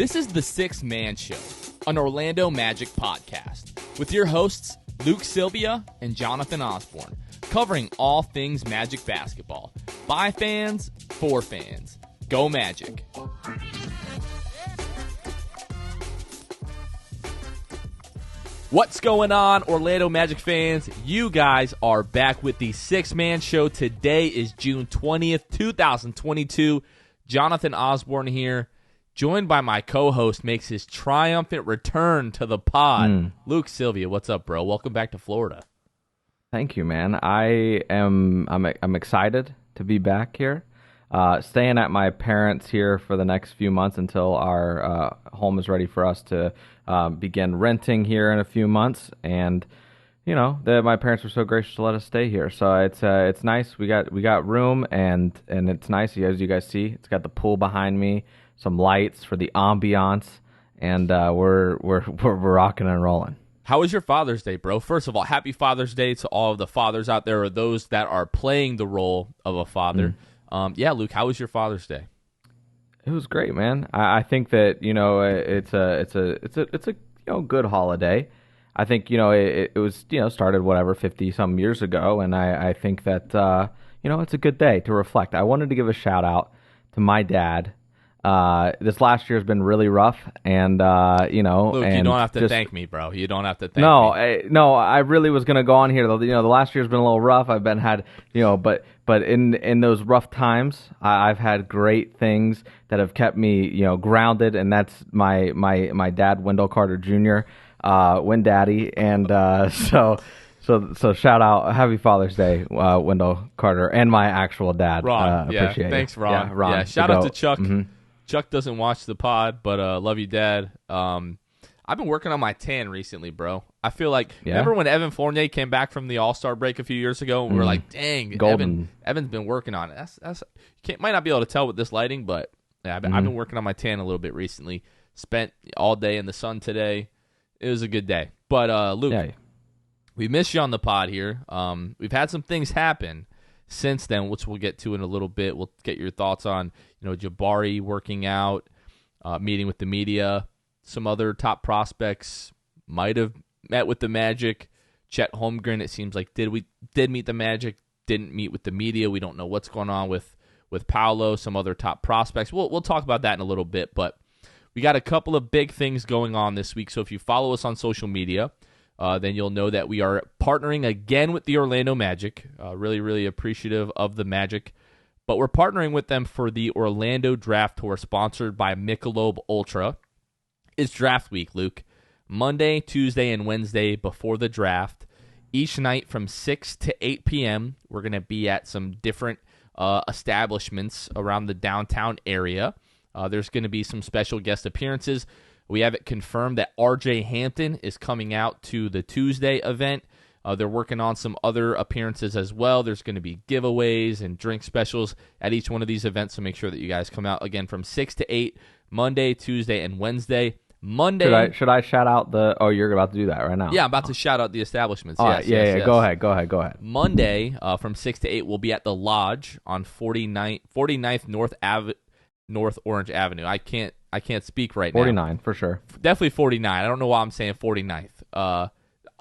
This is the Sixth Man Show, an Orlando Magic podcast, with your hosts Luke Sylvia and Jonathan Osborne, covering all things Magic basketball. By fans, for fans. Go Magic. What's going on, Orlando Magic fans? You guys are back with the Sixth Man Show. Today is June 20th, 2022. Jonathan Osborne here, joined by my co-host, makes his triumphant return to the pod. Luke Sylvia, what's up, bro? Welcome back to Florida. Thank you, man. I'm excited to be back here. Staying at my parents' here for the next few months until our home is ready for us to begin renting here in a few months. And you know, my parents were so gracious to let us stay here. So it's nice. We got room, and it's nice, as you guys see. It's got the pool behind me, some lights for the ambiance, and we're rocking and rolling. How was your Father's Day, bro? First of all, happy Father's Day to all of the fathers out there, or those that are playing the role of a father. Yeah, Luke, how was your Father's Day? It was great, man. I think that it's a good holiday. I think it was started 50 some years ago, and I think that it's a good day to reflect. I wanted to give a shout out to my dad. This last year has been really rough, and Luke, you don't have to thank me, bro. You don't have to thank me. No, I really was gonna go on here. The last year's been a little rough. I've had but in those rough times, I've had great things that have kept me grounded, and that's my dad, Wendell Carter Jr., Win Daddy, and so shout out, happy Father's Day, Wendell Carter, and my actual dad. Ron, appreciate it. Thanks, Ron. Yeah, Ron. Yeah, shout out to Chuck. Mm-hmm. Chuck doesn't watch the pod, but love you, Dad. I've been working on my tan recently, bro. I feel like, remember when Evan Fournier came back from the All-Star break a few years ago, and we were like, dang, golden. Evan's been working on it. That's might not be able to tell with this lighting, but yeah, I've been working on my tan a little bit recently. Spent all day in the sun today. It was a good day. But Luke, we missed you on the pod here. We've had some things happen since then, which we'll get to in a little bit. We'll get your thoughts on, Jabari working out, meeting with the media. Some other top prospects might have met with the Magic. Chet Holmgren, it seems like, did meet the Magic, didn't meet with the media. We don't know what's going on with Paolo, some other top prospects. We'll talk about that in a little bit, but we got a couple of big things going on this week. So if you follow us on social media, then you'll know that we are partnering again with the Orlando Magic. Really, really appreciative of the Magic. But we're partnering with them for the Orlando Draft Tour, sponsored by Michelob Ultra. It's draft week, Luke. Monday, Tuesday, and Wednesday before the draft. Each night from 6 to 8 p.m., we're going to be at some different establishments around the downtown area. There's going to be some special guest appearances. We have it confirmed that R.J. Hampton is coming out to the Tuesday event. They're working on some other appearances as well. There's going to be giveaways and drink specials at each one of these events, so make sure that you guys come out again from 6 to 8, Monday, Tuesday, and Wednesday. Monday. Should I shout out the? Oh, you're about to do that right now. Yeah, I'm about to shout out the establishments. Yes. Go ahead. Monday from 6 to 8, we'll be at the Lodge on 49th North Orange Avenue. I can't speak right 49, now. 49 for sure. Definitely 49. I don't know why I'm saying 49th.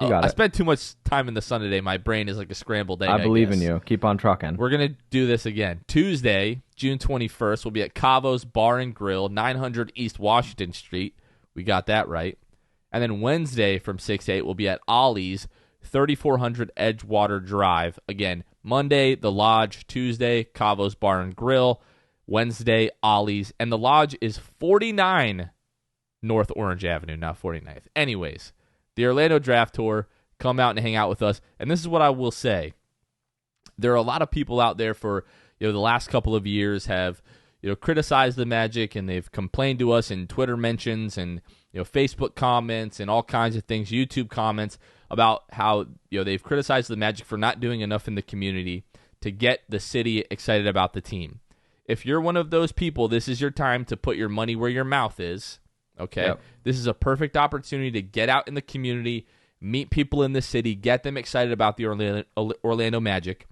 You got it. I spent too much time in the sun today. My brain is like a scrambled egg. I believe in you. Keep on trucking. We're going to do this again. Tuesday, June 21st, we'll be at Cavo's Bar and Grill, 900 East Washington Street. We got that right. And then Wednesday from 6 to 8, we'll be at Ollie's, 3400 Edgewater Drive. Again, Monday, the Lodge. Tuesday, Cavo's Bar and Grill. Wednesday, Ollie's. And the Lodge is 49 North Orange Avenue, not 49th. Anyways, the Orlando Draft Tour, come out and hang out with us. And this is what I will say. There are a lot of people out there for the last couple of years have criticized the Magic, and they've complained to us in Twitter mentions and Facebook comments and all kinds of things, YouTube comments, about how they've criticized the Magic for not doing enough in the community to get the city excited about the team. If you're one of those people, this is your time to put your money where your mouth is. Okay? Yep. This is a perfect opportunity to get out in the community, meet people in the city, get them excited about the Orlando Magic.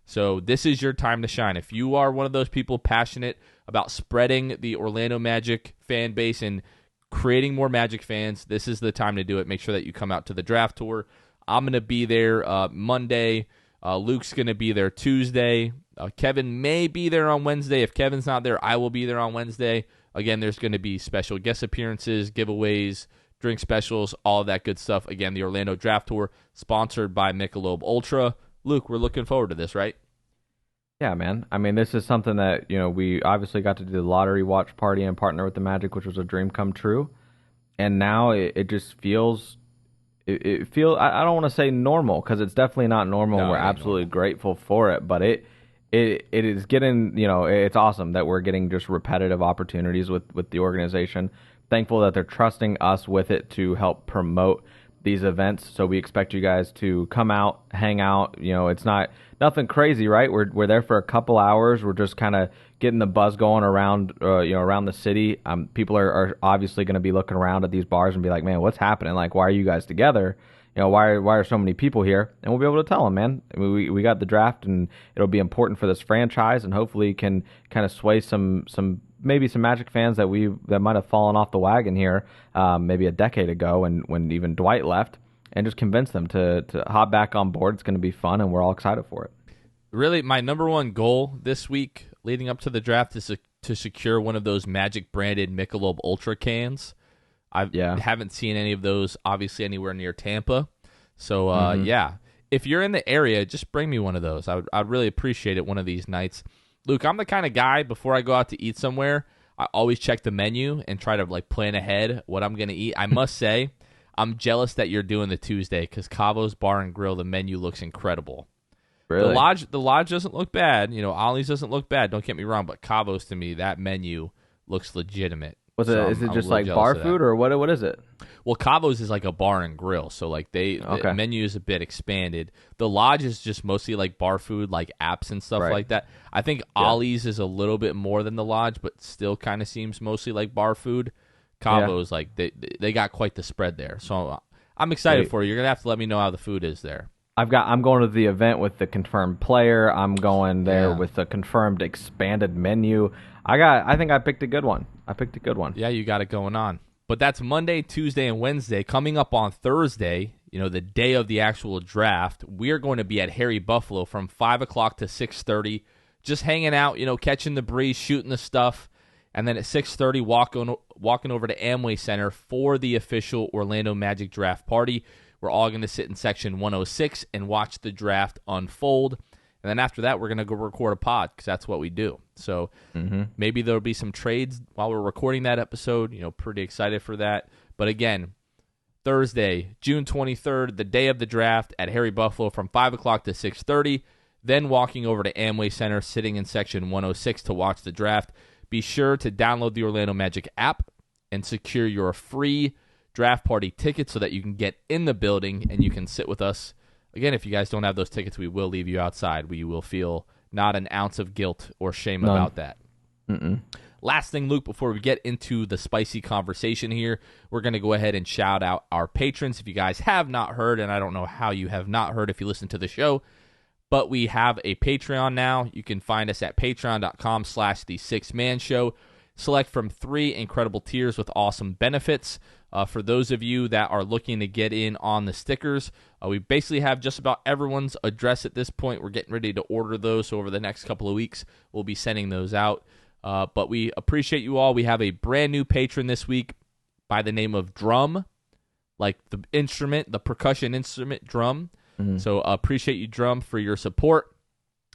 So this is your time to shine. If you are one of those people passionate about spreading the Orlando Magic fan base and creating more Magic fans, this is the time to do it. Make sure that you come out to the draft tour. I'm going to be there Monday. Luke's going to be there Tuesday. Kevin may be there on Wednesday. If Kevin's not there, I will be there on Wednesday. Again, there's going to be special guest appearances, giveaways, drink specials, all of that good stuff. Again, the Orlando Draft Tour, sponsored by Michelob Ultra. Luke, we're looking forward to this, right? Yeah, man. I mean, this is something that, we obviously got to do the lottery watch party and partner with the Magic, which was a dream come true. And now it just feels, I don't want to say normal, because it's definitely not normal. No, we're absolutely grateful for it, but it is getting, it's awesome that we're getting just repetitive opportunities with the organization. Thankful that they're trusting us with it to help promote these events. So we expect you guys to come out, hang out. It's nothing crazy, right? We're there for a couple hours. We're just kind of getting the buzz going around, around the city. People are obviously going to be looking around at these bars and be like, man, what's happening? Like, why are you guys together? Why are so many people here? And we'll be able to tell them, man. I mean, we got the draft, and it'll be important for this franchise, and hopefully can kind of sway some Magic fans that might have fallen off the wagon here maybe a decade ago when even Dwight left, and just convince them to hop back on board. It's going to be fun, and we're all excited for it. Really, my number one goal this week leading up to the draft is to secure one of those Magic branded Michelob Ultra cans. I haven't seen any of those, obviously, anywhere near Tampa. So, if you're in the area, just bring me one of those. I'd really appreciate it one of these nights. Luke, I'm the kind of guy, before I go out to eat somewhere, I always check the menu and try to plan ahead what I'm going to eat. I must say, I'm jealous that you're doing the Tuesday, because Cavo's Bar and Grill, the menu looks incredible. Really? The lodge doesn't look bad. Ollie's doesn't look bad. Don't get me wrong, but Cavo's, to me, that menu looks legitimate. Is it just like bar food, or what is it? Well, Cavo's is like a bar and grill, so the menu is a bit expanded. The lodge is just mostly like bar food, like apps and stuff like that. I think Ollie's is a little bit more than the lodge, but still kind of seems mostly like bar food. Cavo's they got quite the spread there, so I'm excited for you. You're gonna have to let me know how the food is there. I'm going to the event with the confirmed player. I'm going there with the confirmed expanded menu. I think I picked a good one. Yeah, you got it going on. But that's Monday, Tuesday, and Wednesday. Coming up on Thursday, the day of the actual draft, we're going to be at Harry Buffalo from 5 o'clock to 6:30, just hanging out, catching the breeze, shooting the stuff. And then at 6:30, walking over to Amway Center for the official Orlando Magic draft party. We're all going to sit in section 106 and watch the draft unfold. And then after that, we're going to go record a pod, because that's what we do. So maybe there'll be some trades while we're recording that episode. Pretty excited for that. But again, Thursday, June 23rd, the day of the draft at Harry Buffalo from 5 o'clock to 6:30. Then walking over to Amway Center, sitting in section 106 to watch the draft. Be sure to download the Orlando Magic app and secure your free draft party tickets so that you can get in the building and you can sit with us. Again, if you guys don't have those tickets, we will leave you outside. We will feel not an ounce of guilt or shame about that. Last thing, Luke, before we get into the spicy conversation here, we're going to go ahead and shout out our patrons. If you guys have not heard, and I don't know how you have not heard if you listen to the show, but we have a Patreon now. You can find us at patreon.com/the6man show. Select from 3 incredible tiers with awesome benefits. For those of you that are looking to get in on the stickers, we basically have just about everyone's address at this point. We're getting ready to order those, so over the next couple of weeks, we'll be sending those out. But we appreciate you all. We have a brand new patron this week by the name of Drum, like the instrument, the percussion instrument, Drum. So appreciate you, Drum, for your support.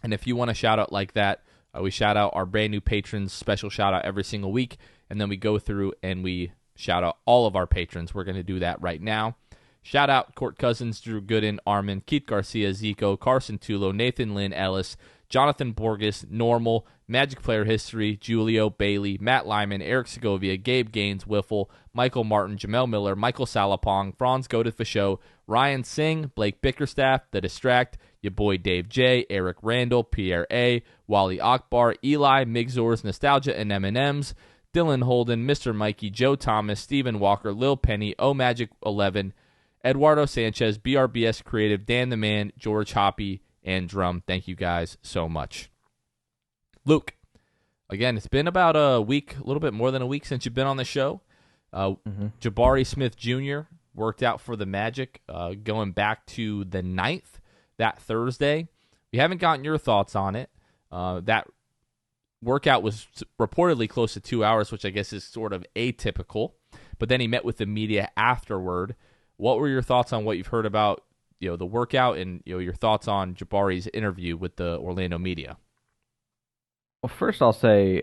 And if you want a shout-out like that, we shout out our brand new patrons, special shout-out every single week, and then we go through and we shout out all of our patrons. We're going to do that right now. Shout out Court Cousins, Drew Gooden, Armin, Keith Garcia, Zico, Carson Tulo, Nathan Lynn Ellis, Jonathan Borges, Normal, Magic Player History, Julio, Bailey, Matt Lyman, Eric Segovia, Gabe Gaines, Wiffle, Michael Martin, Jamel Miller, Michael Salapong, Franz Godeth for Show, Ryan Singh, Blake Bickerstaff, The Distract, your boy Dave J, Eric Randall, Pierre A, Wally Akbar, Eli, Migzors, Nostalgia and M&M's, Dylan Holden, Mr. Mikey, Joe Thomas, Stephen Walker, Lil Penny, O Magic 11, Eduardo Sanchez, BRBS Creative, Dan the Man, George Hoppy, and Drum. Thank you guys so much. Luke, again, it's been about a week, a little bit more than a week since you've been on the show. Jabari Smith Jr. worked out for the Magic going back to the 9th, that Thursday. We haven't gotten your thoughts on it. That workout was reportedly close to 2 hours, which I guess is sort of atypical. But then he met with the media afterward. What were your thoughts on what you've heard about the workout and your thoughts on Jabari's interview with the Orlando media? Well, first I'll say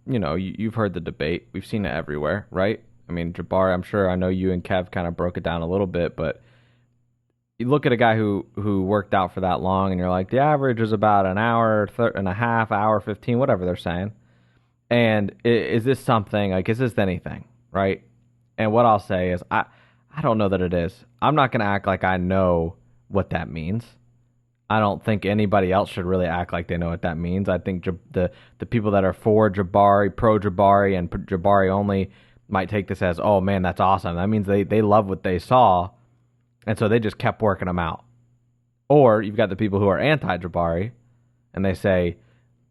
you've heard the debate. We've seen it everywhere, right? I mean, Jabari, I know you and Kev kind of broke it down a little bit, but you look at a guy who worked out for that long and you're like, the average is about an hour and a half, hour 15, whatever they're saying. And is this something, like, is this anything, right? And what I'll say is I don't know that it is. I'm not going to act like I know what that means. I don't think anybody else should really act like they know what that means. I think the people that are for Jabari, pro Jabari, and Jabari only might take this as, oh, man, that's awesome. That means they love what they saw, and so they just kept working them out. Or you've got the people who are anti-Jabari, and they say,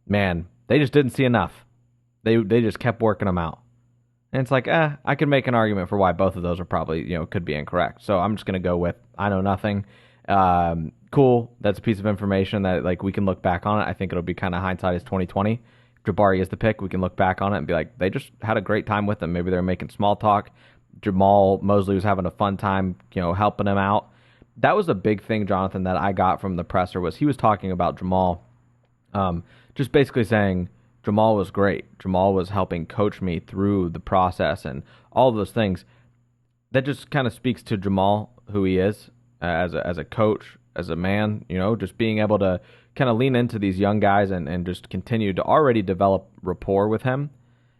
man, they just didn't see enough. They just kept working them out. And it's like, I can make an argument for why both of those are probably, could be incorrect. So I'm just going to go with, I know nothing. Cool. That's a piece of information that, like, we can look back on it. I think it'll be kind of hindsight is 2020. Jabari is the pick. We can look back on it and be like, they just had a great time with him. Maybe they're making small talk. Jamal Mosley was having a fun time, helping him out. That was a big thing, Jonathan, that I got from the presser was he was talking about Jamal, just basically saying, Jamal was great. Jamal was helping coach me through the process and all of those things. That just kind of speaks to Jamal, who he is as a coach, as a man, just being able to kind of lean into these young guys and just continue to already develop rapport with him.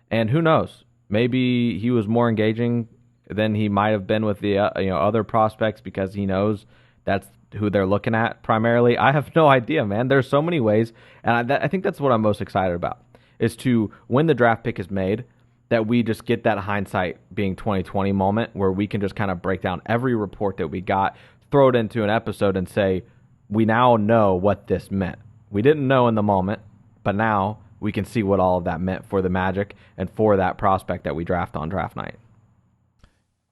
And who knows, maybe he was more engaging than he might have been with the other prospects because he knows that's who they're looking at primarily. I have no idea, man. There's so many ways, and I think that's what I'm most excited about. Is to, when the draft pick is made, that we just get that hindsight being 2020 moment where we can just kind of break down every report that we got, throw it into an episode and say, we now know what this meant. We didn't know in the moment, but now we can see what all of that meant for the Magic and for that prospect that we draft on draft night.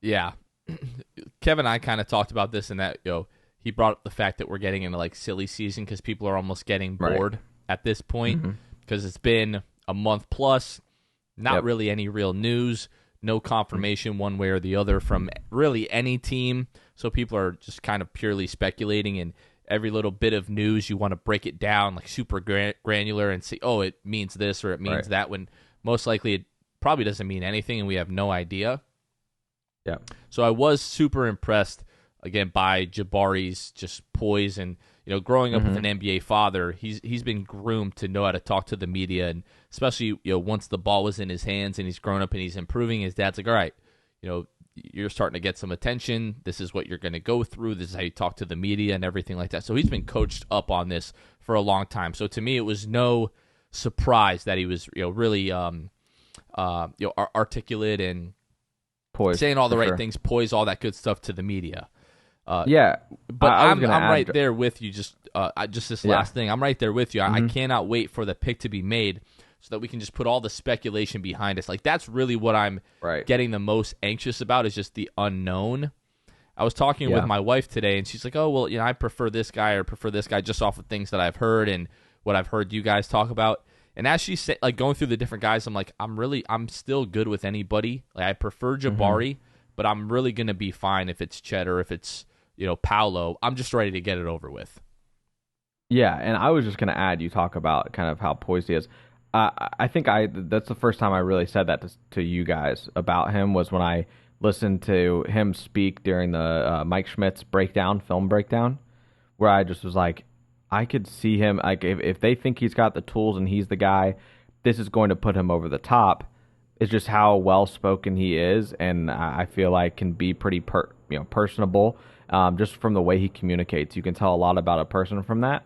Yeah. Kevin and I kind of talked about this and that, he brought up the fact that we're getting into like silly season because people are almost getting bored at this point because it's been a month plus, not really any real news, no confirmation one way or the other from really any team. So people are just kind of purely speculating, and every little bit of news you want to break it down like super granular and say, oh, it means this or it means that, when most likely it probably doesn't mean anything and we have no idea. Yeah. So I was super impressed again by Jabari's just poise and growing up with an NBA father, he's been groomed to know how to talk to the media, and especially once the ball was in his hands and he's grown up and he's improving, his dad's like, all right, you're starting to get some attention. This is what you're going to go through. This is how you talk to the media and everything like that. So he's been coached up on this for a long time. So to me, it was no surprise that he was really articulate and poised, saying all the right things, poise, all that good stuff to the media. But I'm right there with you. Just this last thing, I'm right there with you. I cannot wait for the pick to be made so that we can just put all the speculation behind us. Like, that's really what I'm getting the most anxious about, is just the unknown. I was talking with my wife today, and she's like, "Oh, well, I prefer this guy or prefer this guy just off of things that I've heard and what I've heard you guys talk about." And as she said, like, going through the different guys, I'm like, I'm still good with anybody. Like, I prefer Jabari, but I'm really gonna be fine if it's Chet or if it's Paolo. I'm just ready to get it over with. Yeah, and I was just going to add, you talk about kind of how poised he is. I think that's the first time I really said that to you guys about him, was when I listened to him speak during the Mike Schmidt's film breakdown, where I just was like, I could see him, like, if they think he's got the tools and he's the guy, this is going to put him over the top. It's just how well-spoken he is, and I feel like can be pretty personable. Just from the way he communicates, you can tell a lot about a person from that,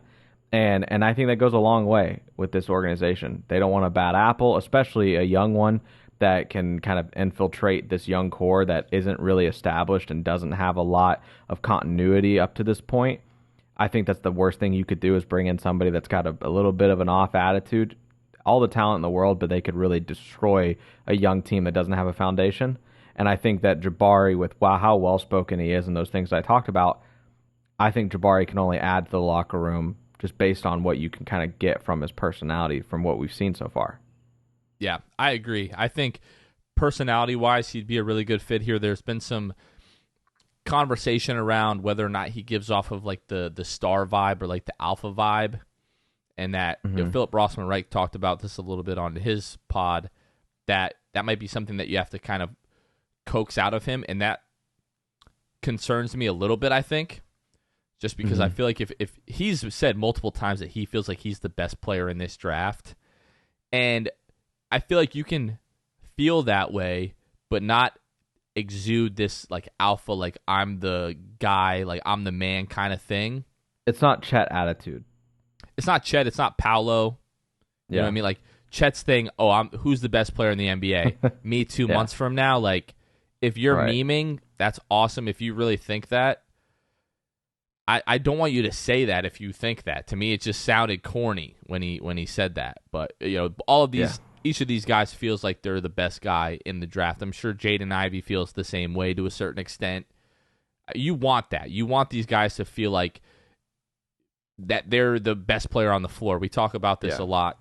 and I think that goes a long way with this organization. They don't want a bad apple, especially a young one that can kind of infiltrate this young core that isn't really established and doesn't have a lot of continuity up to this point. I think that's the worst thing you could do is bring in somebody that's got a little bit of an off attitude. All the talent in the world, but they could really destroy a young team that doesn't have a foundation. And I think that Jabari, with how well-spoken he is and those things I talked about, I think Jabari can only add to the locker room just based on what you can kind of get from his personality from what we've seen so far. Yeah, I agree. I think personality-wise, he'd be a really good fit here. There's been some conversation around whether or not he gives off of like the star vibe or like the alpha vibe. And that Philip Rossman Reich talked about this a little bit on his pod, that might be something that you have to kind of coax out of him, and that concerns me a little bit, I think, just because I feel like if he's said multiple times that he feels like he's the best player in this draft, and I feel like you can feel that way, but not exude this like alpha, like I'm the guy, like I'm the man kind of thing. It's not Chet attitude. It's not Chet. It's not Paolo. You know what I mean? Like Chet's thing, who's the best player in the NBA? Me 2 months from now. Like, if you're memeing, that's awesome. If you really think that, I don't want you to say that if you think that. To me, it just sounded corny when he said that. But all of these, each of these guys feels like they're the best guy in the draft. I'm sure Jaden Ivey feels the same way to a certain extent. You want that. You want these guys to feel like that they're the best player on the floor. We talk about this a lot.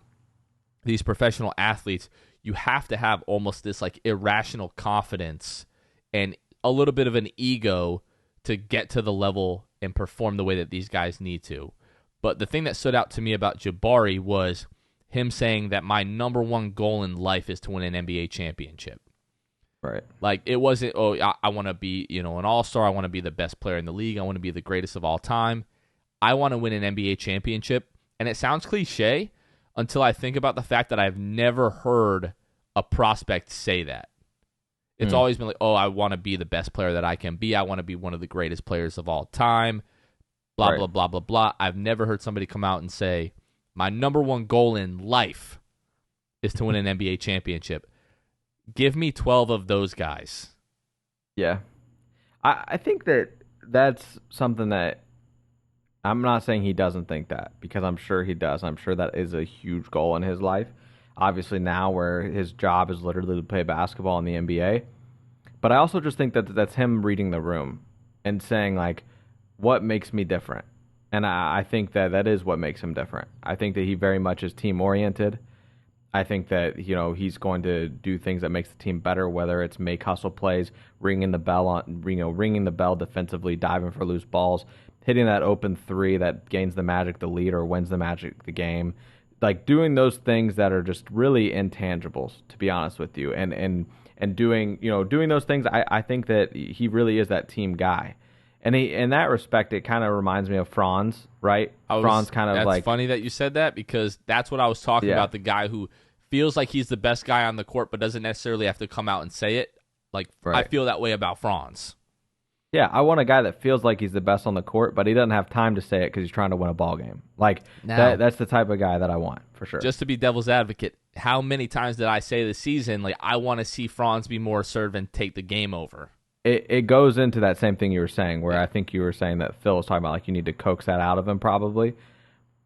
These professional athletes, you have to have almost this like irrational confidence and a little bit of an ego to get to the level and perform the way that these guys need to. But the thing that stood out to me about Jabari was him saying that my number one goal in life is to win an NBA championship. Right. Like, it wasn't, I want to be, an all-star. I want to be the best player in the league. I want to be the greatest of all time. I want to win an NBA championship. And it sounds cliche until I think about the fact that I've never heard a prospect say that. It's always been like, I want to be the best player that I can be. I want to be one of the greatest players of all time. Blah, blah, blah, blah, blah. I've never heard somebody come out and say, my number one goal in life is to win an NBA championship. Give me 12 of those guys. Yeah. I think that's something that I'm not saying he doesn't think that, because I'm sure he does. I'm sure that is a huge goal in his life. Obviously now where his job is literally to play basketball in the NBA. But I also just think that that's him reading the room and saying, like, what makes me different? And I think that is what makes him different. I think that he very much is team-oriented. I think that, he's going to do things that makes the team better, whether it's make hustle plays, ringing the bell defensively, diving for loose balls, hitting that open three that gains the Magic the lead or wins the Magic the game. Like, doing those things that are just really intangibles, to be honest with you. And doing those things, I think that he really is that team guy. And in that respect, it kind of reminds me of Franz, right? Franz kind of That's funny that you said that, because that's what I was talking about, the guy who feels like he's the best guy on the court but doesn't necessarily have to come out and say it. Like, I feel that way about Franz. Yeah, I want a guy that feels like he's the best on the court, but he doesn't have time to say it because he's trying to win a ball game. Like, that's the type of guy that I want, for sure. Just to be devil's advocate, how many times did I say this season, like, I want to see Franz be more assertive and take the game over? It goes into that same thing you were saying, where I think you were saying that Phil was talking about, like, you need to coax that out of him probably.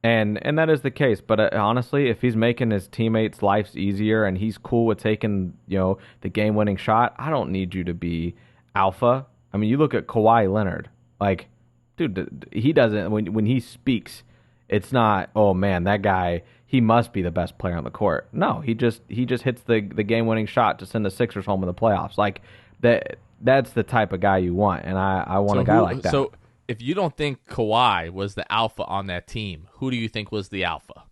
And that is the case. But honestly, if he's making his teammates' lives easier and he's cool with taking, the game-winning shot, I don't need you to be alpha. I mean, you look at Kawhi Leonard. Like, dude, he doesn't, when he speaks, it's not, oh man, that guy, he must be the best player on the court. No, he just hits the game-winning shot to send the Sixers home in the playoffs. Like, that's the type of guy you want, and I want a guy like that. So if you don't think Kawhi was the alpha on that team, who do you think was the alpha?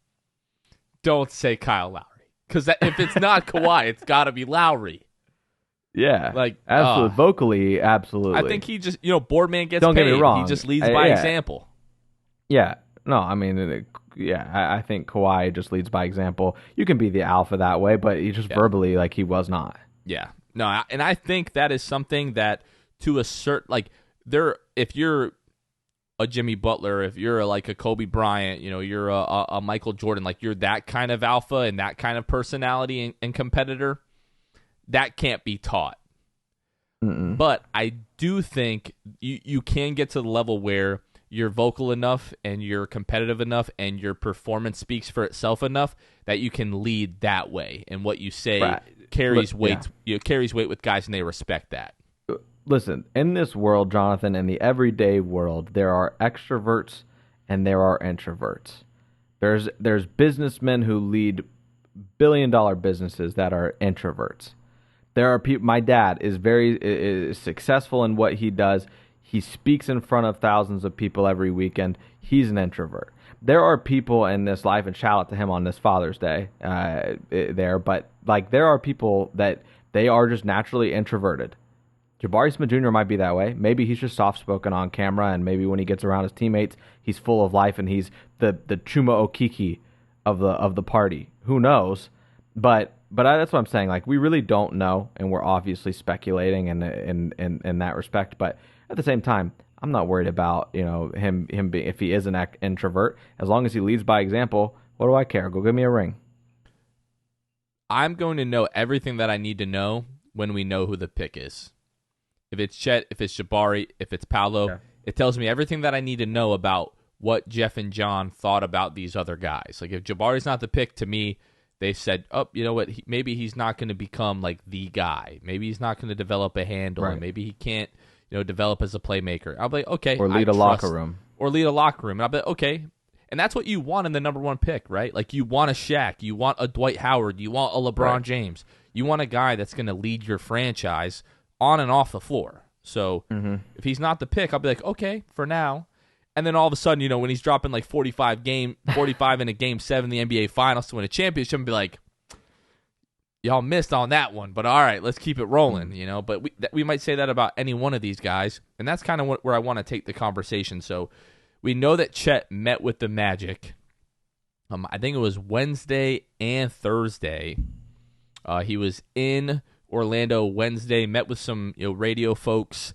Don't say Kyle Lowry, because if it's not Kawhi, it's got to be Lowry. Yeah, like absolutely, vocally, absolutely. I think he just, Boardman gets Don't paid. Get me wrong. He just leads by example. Yeah, no, I mean, I think Kawhi just leads by example. You can be the alpha that way, but he just verbally, like, he was not. Yeah, no, and I think that is something that, to a certain, like, if you're a Jimmy Butler, if you're like a Kobe Bryant, you're a Michael Jordan, like, you're that kind of alpha and that kind of personality and competitor. That can't be taught. But I do think you can get to the level where you're vocal enough and you're competitive enough and your performance speaks for itself enough that you can lead that way. And what you say carries weight. Carries weight with guys, and they respect that. Listen, in this world, Jonathan, in the everyday world, there are extroverts and there are introverts. There's businessmen who lead billion-dollar businesses that are introverts. There are people. My dad is successful in what he does. He speaks in front of thousands of people every weekend. He's an introvert. There are people in this life, and shout out to him on this Father's Day but like there are people that they are just naturally introverted. Jabari Smith Jr. might be that way. Maybe he's just soft-spoken on camera, and maybe when he gets around his teammates, he's full of life and he's the Chuma Okeke of the party. Who knows? But that's what I'm saying. Like, we really don't know, and we're obviously speculating in that respect. But at the same time, I'm not worried about him being, if he is an introvert. As long as he leads by example, what do I care? Go give me a ring. I'm going to know everything that I need to know when we know who the pick is. If it's Chet, if it's Jabari, if it's Paolo, it tells me everything that I need to know about what Jeff and John thought about these other guys. Like, if Jabari's not the pick, to me, they said, oh, you know what, maybe he's not going to become like the guy. Maybe he's not going to develop a handle. And maybe he can't, develop as a playmaker. I'll be like, okay. Or lead a locker room. And I'll be like, okay. And that's what you want in the number one pick, right? Like, you want a Shaq. You want a Dwight Howard. You want a LeBron James. You want a guy that's going to lead your franchise on and off the floor. So if he's not the pick, I'll be like, okay, for now. And then all of a sudden, when he's dropping like 45 in a Game 7 in the NBA Finals to win a championship, and be like, y'all missed on that one. But all right, let's keep it rolling, But we might say that about any one of these guys. And that's kind of where I want to take the conversation. So we know that Chet met with the Magic. I think it was Wednesday and Thursday. He was in Orlando Wednesday, met with some radio folks.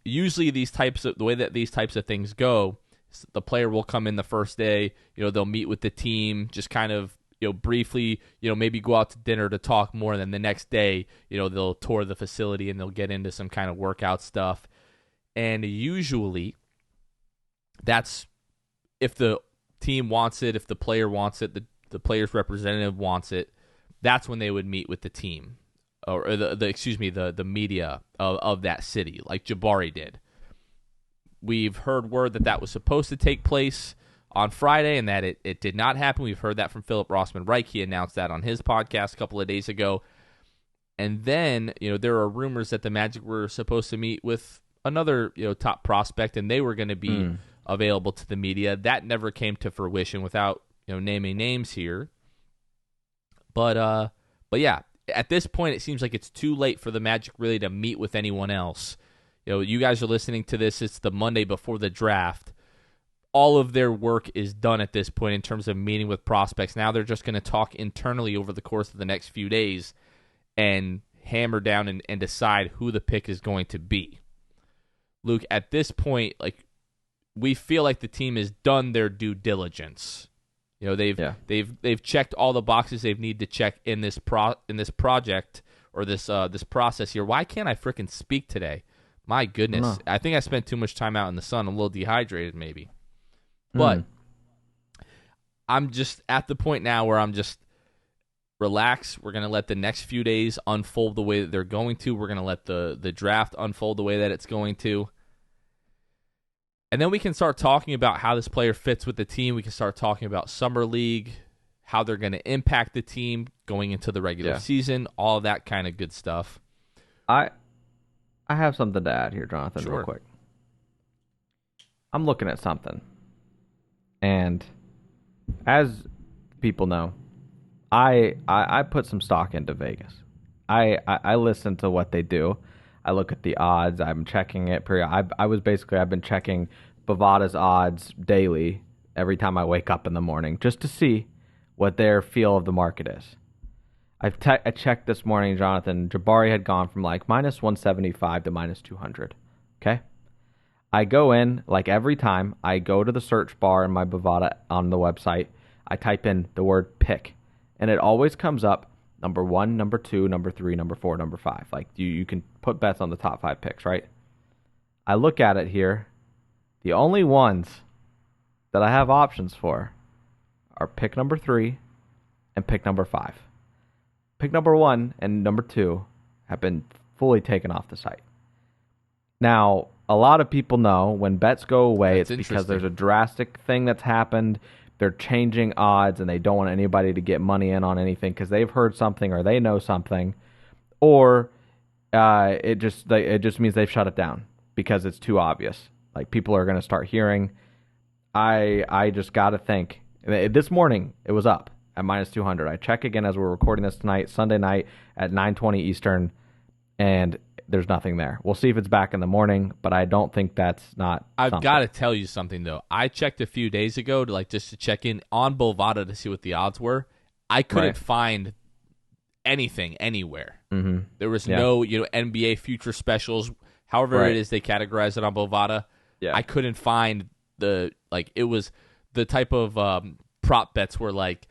Usually the way that these types of things go, the player will come in the first day, they'll meet with the team, just kind of briefly, maybe go out to dinner to talk more, and then the next day, they'll tour the facility and they'll get into some kind of workout stuff. And usually that's if the team wants it, if the player wants it, the player's representative wants it, that's when they would meet with the team. Or the media of that city, like Jabari did. We've heard word that was supposed to take place on Friday and that it did not happen. We've heard that from Philip Rossman-Reich. He announced that on his podcast a couple of days ago. And then, there are rumors that the Magic were supposed to meet with another, top prospect, and they were going to be available to the media. That never came to fruition without, naming names here. But yeah. At this point, it seems like it's too late for the Magic really to meet with anyone else. You guys are listening to this. It's the Monday before the draft. All of their work is done at this point in terms of meeting with prospects. Now they're just going to talk internally over the course of the next few days and hammer down and decide who the pick is going to be. Luke, at this point, we feel like the team has done their due diligence. They've checked all the boxes they need to check in this project or this process here. Why can't I frickin' speak today? My goodness, I think I spent too much time out in the sun. I'm a little dehydrated, maybe. But I'm just at the point now where I'm just relax. We're gonna let the next few days unfold the way that they're going to. We're gonna let the draft unfold the way that it's going to. And then we can start talking about how this player fits with the team. We can start talking about Summer League, how they're going to impact the team going into the regular season, all of that kind of good stuff. I have something to add here, Jonathan, real quick. I'm looking at something. And as people know, I put some stock into Vegas. I listen to what they do. I look at the odds. I'm checking it. I've been checking Bovada's odds daily every time I wake up in the morning just to see what their feel of the market is. I checked this morning, Jonathan. Jabari had gone from like minus 175 to minus 200. Okay? I go in, like every time, I go to the search bar in my Bovada on the website. I type in the word pick, and it always comes up number 1, number 2, number 3, number 4, number 5. Like you can put bets on the top 5 picks, right? I look at it here. The only ones that I have options for are pick number 3 and pick number 5. Pick number 1 and number 2 have been fully taken off the site. Now, a lot of people know when bets go away, it's because there's a drastic thing that's happened. They're changing odds, and they don't want anybody to get money in on anything because they've heard something or they know something, or it just means they've shut it down because it's too obvious. Like, people are going to start hearing. I just got to think. This morning, it was up at minus 200. I check again as we're recording this tonight, Sunday night at 9:20 Eastern, and there's nothing there. We'll see if it's back in the morning, but I don't think that's not I've something. got to tell you something, though. I checked a few days ago just to check in on Bovada to see what the odds were. I couldn't find anything anywhere. Mm-hmm. There was no NBA future specials, however it is they categorize it on Bovada. Yeah. I couldn't find it was the type of prop bets were like,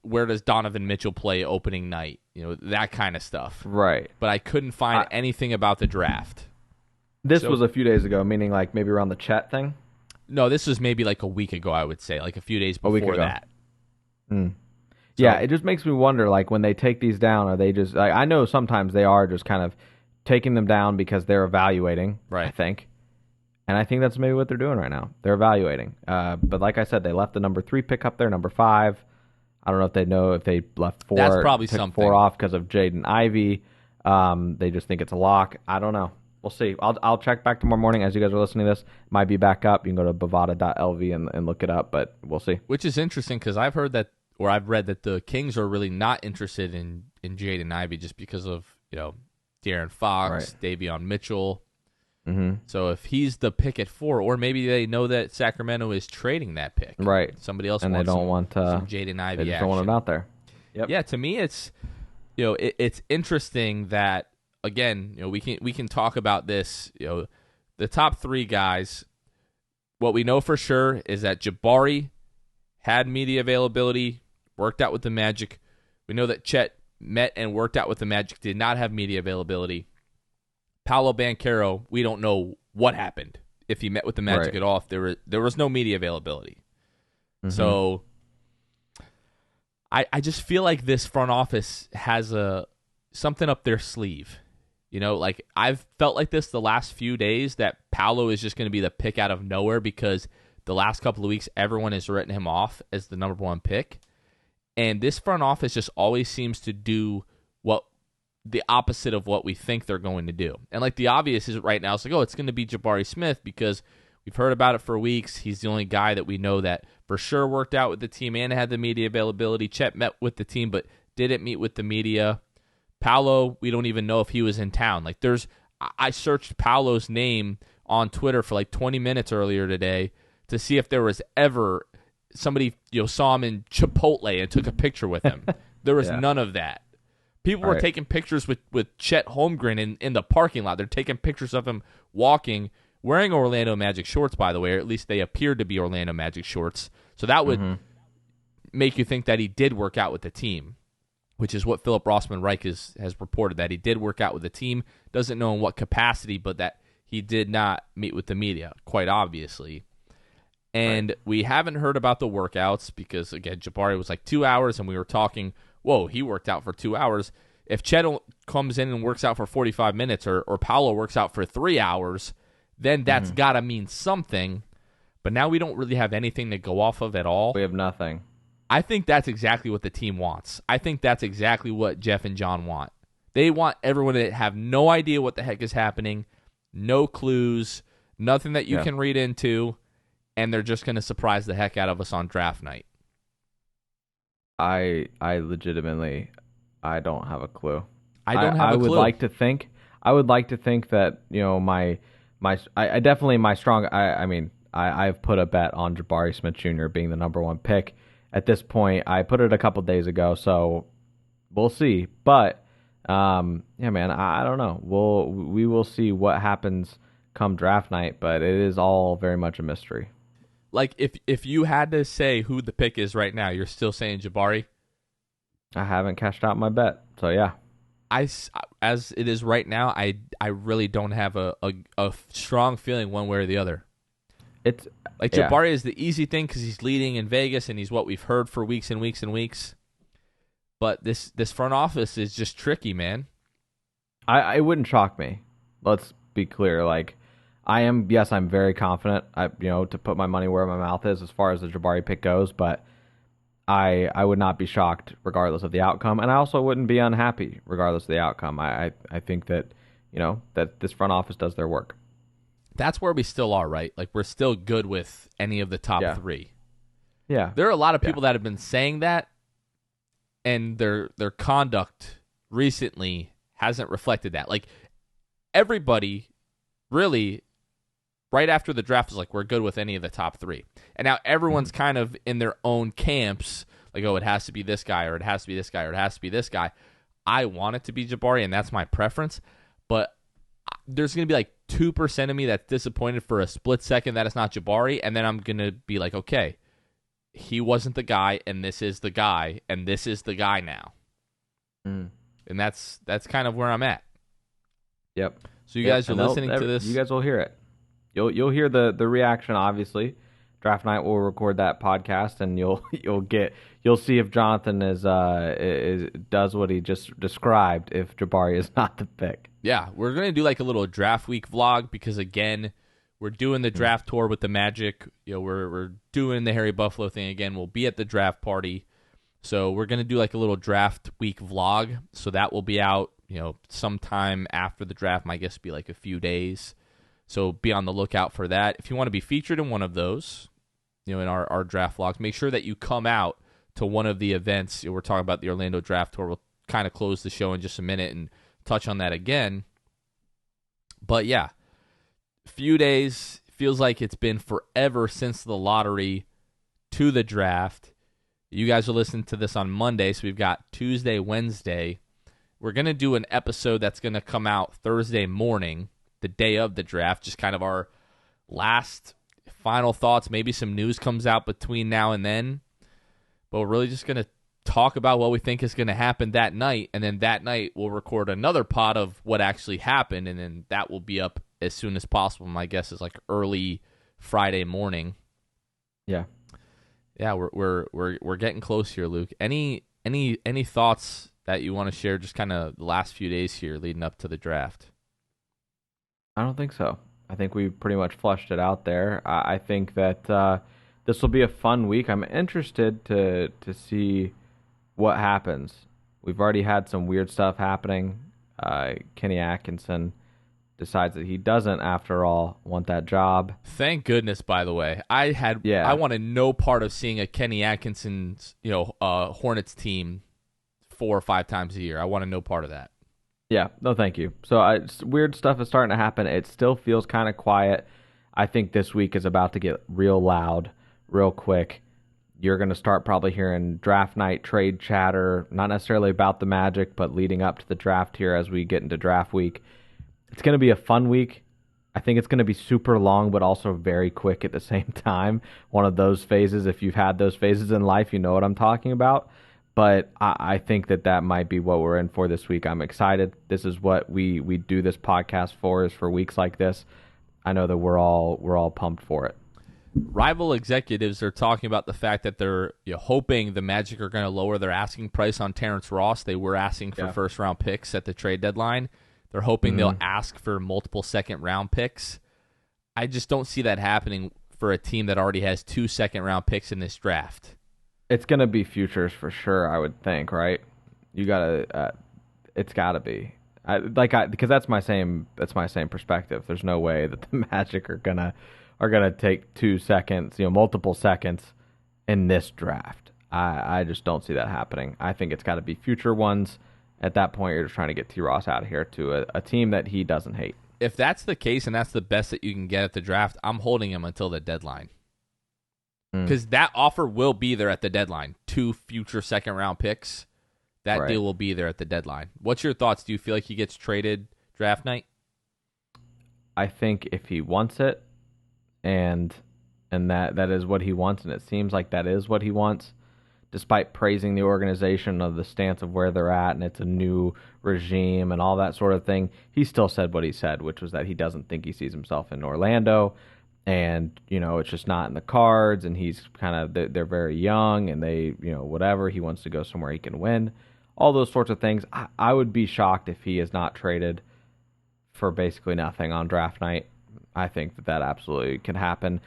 where does Donovan Mitchell play opening night? That kind of stuff. Right. But I couldn't find anything about the draft. This was a few days ago, meaning like maybe around the Chet thing? No, this was maybe like a week ago, I would say, like a few days before that. Yeah, it just makes me wonder, like, when they take these down, are they just, like, I know sometimes they are just kind of taking them down because they're evaluating, right? I think. And I think that's maybe what they're doing right now. They're evaluating. But like I said, they left the number 3 pick up there, number 5. I don't know if they left 4. That's probably took something. 4 off because of Jaden Ivey. They just think it's a lock. I don't know. We'll see. I'll check back tomorrow morning as you guys are listening to this. It might be back up. You can go to bovada.lv and look it up, but we'll see. Which is interesting because I've read that the Kings are really not interested in Jaden Ivey just because of De'Aaron Fox, Davion Mitchell. Mm-hmm. So if he's the pick at 4, or maybe they know that Sacramento is trading that pick, right? Somebody else and wants they don't want some Jaden Ivey. They just action. don't want it out there. Yep. Yeah, to me, it's it's interesting that again, we can talk about this. The top 3 guys. What we know for sure is that Jabari had media availability, worked out with the Magic. We know that Chet met and worked out with the Magic, did not have media availability. Paolo Banchero, we don't know what happened if he met with the Magic at all. If there was no media availability. Mm-hmm. So I just feel like this front office has something up their sleeve. Like I've felt like this the last few days that Paolo is just going to be the pick out of nowhere because the last couple of weeks everyone has written him off as the number 1 pick. And this front office just always seems to do the opposite of what we think they're going to do. And like the obvious is right now, it's like, it's going to be Jabari Smith because we've heard about it for weeks. He's the only guy that we know that for sure worked out with the team and had the media availability. Chet met with the team but didn't meet with the media. Paolo, we don't even know if he was in town. Like I searched Paolo's name on Twitter for like 20 minutes earlier today to see if there was ever somebody saw him in Chipotle and took a picture with him. There was none of that. People were taking pictures with Chet Holmgren in the parking lot. They're taking pictures of him walking, wearing Orlando Magic shorts, by the way, or at least they appeared to be Orlando Magic shorts. So that would make you think that he did work out with the team, which is what Philip Rossman-Reich has reported, that he did work out with the team. Doesn't know in what capacity, but that he did not meet with the media, quite obviously. And we haven't heard about the workouts because, again, Jabari was like 2 hours, and we were talking, whoa, he worked out for 2 hours. If Chet comes in and works out for 45 minutes or Paolo works out for 3 hours, then that's got to mean something. But now we don't really have anything to go off of at all. We have nothing. I think that's exactly what the team wants. I think that's exactly what Jeff and John want. They want everyone to have no idea what the heck is happening, no clues, nothing that you can read into, and they're just going to surprise the heck out of us on draft night. I legitimately, I don't have a clue. I don't have a clue. I would like to think that, I definitely, my strong, I've put a bet on Jabari Smith Jr. being the number 1 pick. At this point, I put it a couple days ago, so we'll see. But, man, I don't know. We will see what happens come draft night, but it is all very much a mystery. Like, if you had to say who the pick is right now, you're still saying Jabari? I haven't cashed out my bet, so yeah. As it is right now, I really don't have a strong feeling one way or the other. It's like Jabari is the easy thing because he's leading in Vegas and he's what we've heard for weeks and weeks and weeks. But this front office is just tricky, man. It wouldn't shock me. Let's be clear. Like, I'm very confident. To put my money where my mouth is as far as the Jabari pick goes. But I would not be shocked regardless of the outcome, and I also wouldn't be unhappy regardless of the outcome. I think that that this front office does their work. That's where we still are, right? Like, we're still good with any of the top three. Yeah, there are a lot of people that have been saying that, and their conduct recently hasn't reflected that. Like, everybody really, right after the draft, was like, we're good with any of the top three. And now everyone's kind of in their own camps, like, oh, it has to be this guy, or it has to be this guy, or it has to be this guy. I want it to be Jabari, and that's my preference. But there's going to be like 2% of me that's disappointed for a split second that it's not Jabari, and then I'm going to be like, okay, he wasn't the guy, and this is the guy, and this is the guy now. And that's kind of where I'm at. Yep. So you guys are listening to this. You guys will hear it. You'll hear the reaction, obviously. Draft night, we'll record that podcast, and you'll see if Jonathan does what he just described. If Jabari is not the pick, yeah, we're gonna do like a little draft week vlog because again, we're doing the draft tour with the Magic. We're doing the Harry Buffalo thing again. We'll be at the draft party, so we're gonna do like a little draft week vlog. So that will be out, sometime after the draft. My guess would be like a few days. So be on the lookout for that. If you want to be featured in one of those, in our draft vlogs, make sure that you come out to one of the events. We're talking about the Orlando Draft Tour. We'll kind of close the show in just a minute and touch on that again. But yeah, few days. Feels like it's been forever since the lottery to the draft. You guys are listening to this on Monday, so we've got Tuesday, Wednesday. We're going to do an episode that's going to come out Thursday morning, the day of the draft, just kind of our last final thoughts. Maybe some news comes out between now and then, but we're really just going to talk about what we think is going to happen that night, and then that night we'll record another pod of what actually happened, and then that will be up as soon as possible. My guess is like early Friday morning. Yeah, we're getting close here, Luke. Any thoughts that you want to share? Just kind of the last few days here leading up to the draft. I don't think so. I think we pretty much flushed it out there. I think that this will be a fun week. I'm interested to see what happens. We've already had some weird stuff happening. Kenny Atkinson decides that he doesn't, after all, want that job. Thank goodness, by the way. I wanted no part of seeing a Kenny Atkinson's Hornets team 4 or 5 times a year. I wanted no part of that. Yeah, no thank you. So weird stuff is starting to happen. It still feels kind of quiet. I think this week is about to get real loud, real quick. You're going to start probably hearing draft night trade chatter, not necessarily about the Magic, but leading up to the draft here as we get into draft week. It's going to be a fun week. I think it's going to be super long, but also very quick at the same time. One of those phases, if you've had those phases in life, you know what I'm talking about. But I think that might be what we're in for this week. I'm excited. This is what we do this podcast for, is for weeks like this. I know that we're all pumped for it. Rival executives are talking about the fact that they're hoping the Magic are going to lower their asking price on Terrence Ross. They were asking for first-round picks at the trade deadline. They're hoping they'll ask for multiple second-round picks. I just don't see that happening for a team that already has 2 second-round picks in this draft. It's going to be futures for sure, I would think, right? You got to it's got to be. Because that's my same perspective. There's no way that the Magic are going to take 2 seconds, multiple seconds in this draft. I just don't see that happening. I think it's got to be future ones. At that point, you're just trying to get T. Ross out of here to a team that he doesn't hate. If that's the case and that's the best that you can get at the draft, I'm holding him until the deadline. Because that offer will be there at the deadline. 2 future second-round picks. That deal will be there at the deadline. What's your thoughts? Do you feel like he gets traded draft night? I think if he wants it, and that is what he wants, and it seems like that is what he wants, despite praising the organization of the stance of where they're at, and it's a new regime and all that sort of thing, he still said what he said, which was that he doesn't think he sees himself in Orlando. and it's just not in the cards, and he's kind of they're very young, and they whatever, he wants to go somewhere he can win, all those sorts of things. I would be shocked if he is not traded for basically nothing on draft night. I think that absolutely can happen.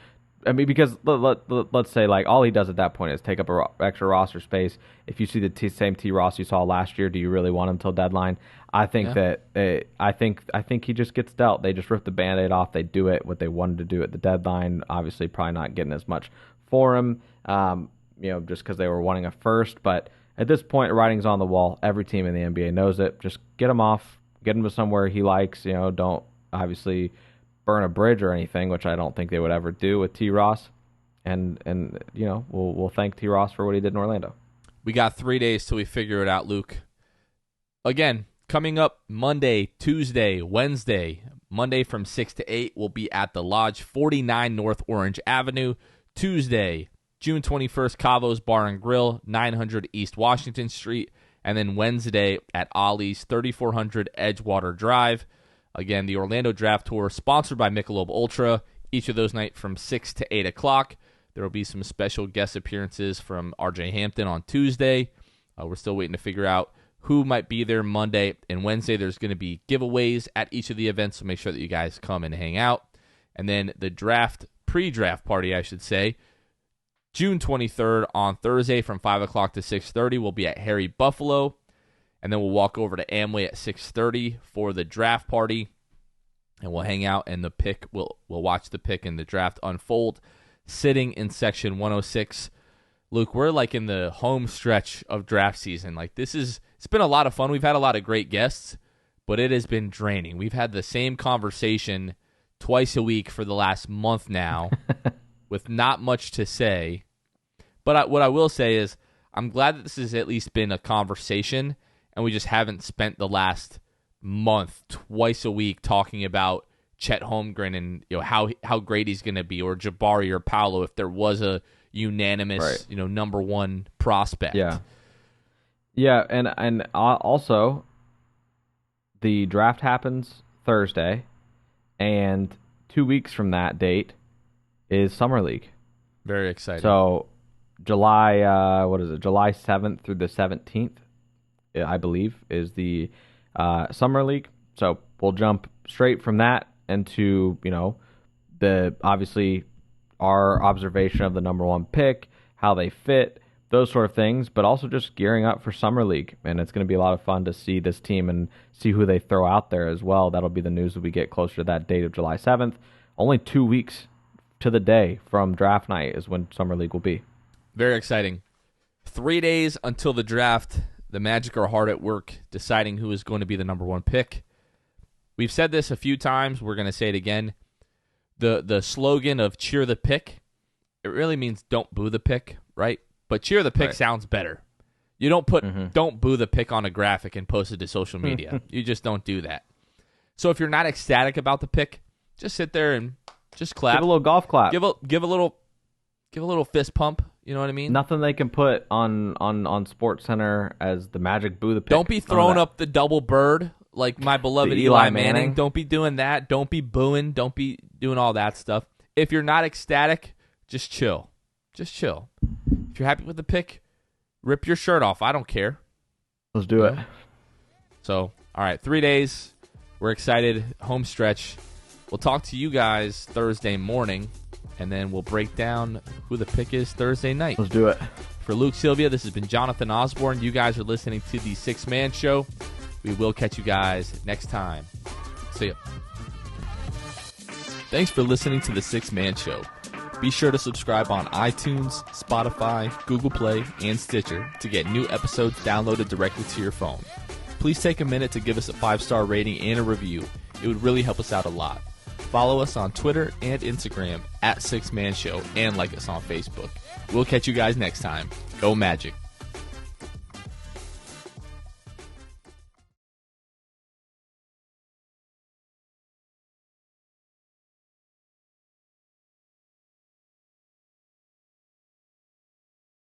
I mean, because let's say like all he does at that point is take up extra roster space. If you see the same T. Ross you saw last year, do you really want him till deadline? I think I think he just gets dealt. They just rip the Band-Aid off. They do what they wanted to do at the deadline. Obviously, probably not getting as much for him, just because they were wanting a first. But at this point, writing's on the wall. Every team in the NBA knows it. Just get him off. Get him to somewhere he likes. Don't obviously burn a bridge or anything, which I don't think they would ever do with T. Ross. And we'll thank T. Ross for what he did in Orlando. We got 3 days till we figure it out, Luke. Again, coming up Monday, Tuesday, Wednesday. Monday from 6 to 8 will be at the Lodge, 49 North Orange Avenue. Tuesday, June 21st, Cavo's Bar and Grill, 900 East Washington Street. And then Wednesday at Ollie's, 3400 Edgewater Drive. Again, the Orlando Draft Tour, sponsored by Michelob Ultra. Each of those nights from 6 to 8 o'clock. There will be some special guest appearances from R.J. Hampton on Tuesday. We're still waiting to figure out who might be there Monday and Wednesday. There's going to be giveaways at each of the events, so make sure that you guys come and hang out. And then the pre-draft party, I should say, June 23rd on Thursday from 5 o'clock to 6:30 will be at Harry Buffalo. And then we'll walk over to Amway at 6:30 for the draft party. And we'll hang out and we'll watch the pick and the draft unfold, sitting in section 106. Luke, we're like in the home stretch of draft season. Like it's been a lot of fun. We've had a lot of great guests, but it has been draining. We've had the same conversation twice a week for the last month now with not much to say. But what I will say is I'm glad that this has at least been a conversation, and we just haven't spent the last month twice a week talking about Chet Holmgren and how great he's going to be, or Jabari or Paolo if there was a unanimous number one prospect. Yeah, and also the draft happens Thursday, and 2 weeks from that date is Summer League. Very exciting. So July 7th through the 17th, I believe, is the Summer League. So we'll jump straight from that into obviously our observation of the number one pick, how they fit, those sort of things, but also just gearing up for Summer League. And it's going to be a lot of fun to see this team and see who they throw out there as well. That'll be the news as we get closer to that date of July 7th. Only 2 weeks to the day from draft night is when Summer League will be. Very exciting. 3 days until the draft. The Magic are hard at work deciding who is going to be the number one pick. We've said this a few times. We're going to say it again. The slogan of cheer the pick, it really means don't boo the pick, right? But cheer the pick sounds better. You don't put don't boo the pick on a graphic and post it to social media. You just don't do that. So if you're not ecstatic about the pick, just sit there and just clap. Give a little golf clap. Give a little fist pump. You know what I mean? Nothing they can put on SportsCenter as the Magic boo the pick. Don't be throwing up the double bird like my beloved Eli Manning. Don't be doing that. Don't be booing. Don't be doing all that stuff. If you're not ecstatic, just chill. Just chill. If you're happy with the pick, rip your shirt off. I don't care. Let's do it. So, all right, 3 days. We're excited. Home stretch. We'll talk to you guys Thursday morning, and then we'll break down who the pick is Thursday night. Let's do it. For Luke Sylvia, this has been Jonathan Osborne. You guys are listening to the Six Man Show. We will catch you guys next time. See ya. Thanks for listening to the Six Man Show. Be sure to subscribe on iTunes, Spotify, Google Play, and Stitcher to get new episodes downloaded directly to your phone. Please take a minute to give us a 5-star rating and a review. It would really help us out a lot. Follow us on Twitter and Instagram at Six Man Show, and like us on Facebook. We'll catch you guys next time. Go Magic.